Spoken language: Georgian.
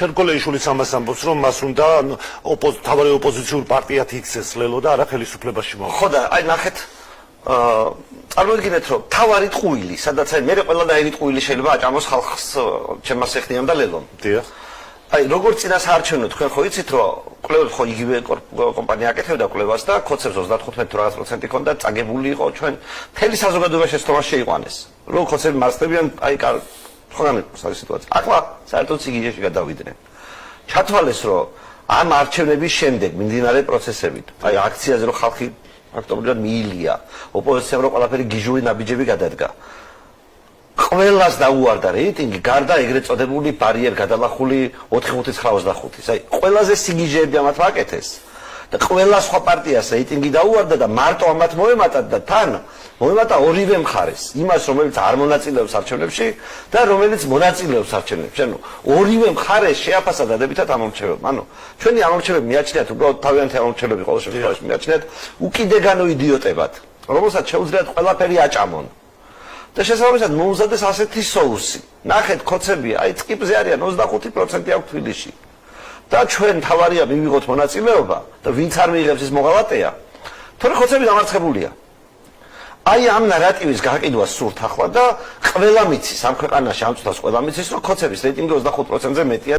ჩერკოლეიშვილიც ამას ამბობს, რომ მას უნდა თავარი ოპოზიციურ პარტიად იქცეს ლელო და არა ხელისუფლებაში მოვა. ხო და აი ნახეთ, წარმოგიდგენთ, რომ თავარი ტყუილი, სადაც აი მე ყველანაირი ტყუილი შეიძლება აჭამოს ხალხს ჩემას ეხნიამ და ლელომ. დიახ. აი როგორც წინა საარჩევნო თქვენ ხო იცით, რომ კვლევებს ხო იგივე კომპანია აკეთებდა კვლევას და ქოცებს 35% ჰქონდა წაგებული იყო ჩვენ მთელი საზოგადოებაში ეს თომა შეიყვანეს. რომ ქოცები მარცხდებიან, აი თქვენ საერთო სიტუაცია. ახლა საერთოდ სიგიჟეში გადავიდნენ. ჩათვალეს, რომ ამ არჩევნების შემდეგ მიმდინარე პროცესებით, აი აქციაზე რომ ხალხი ფაქტობრივად მიილია, ოპოზიციამ რომ ყველაფერი გიჟური ნაბიჯები გადადგა. ყველას დაუარდა რეიტინგი, გარდა ეგრეთ წოდებული ბარიერ გადალახული 4.95-ის. აი, ყველაზე სიგიჟეები ამათ ვაკეთეს და ყველა სხვა პარტიას რეიტინგი დაუარდა და მარტო ამათ მოემატა და თან მოემატა ორივე მხარეს, იმას რომელიც არ მონაწილეობს არჩევნებში და რომელიც მონაწილეობს არჩევნებში. ანუ ორივე მხარეს შეაფასა დადებითად ამორჩევებმა. ანუ ჩვენი ამორჩევები მიაჩნიათ უბრალოდ თავიანთი ამორჩევები ყოველ შემთხვევაში მიაჩნიათ უკიდეგანო იდიოტებად, რომელსაც შეუძლიათ ყველაფერი აჭამონ. და შესაბამისად მოუზადეს ასეთი соуსი. ნახეთ, ქოცები, აი წკიპზე არიან 25% აქვს თბილისში. და ჩვენ თავარია მივიღოთ მონაწილეობა და ვინც არ მიიღებს ის მოღალატეა. თორე ქოცები დამარცხებულია. აი ამ ნარატივის გაყიდვა სურთ ახლა და ყველა მიცის ამ ქვეყანაში ამ წუთას ყველა მიცის, რომ ქოცების რეიტინგი 25%-ზე მეტია.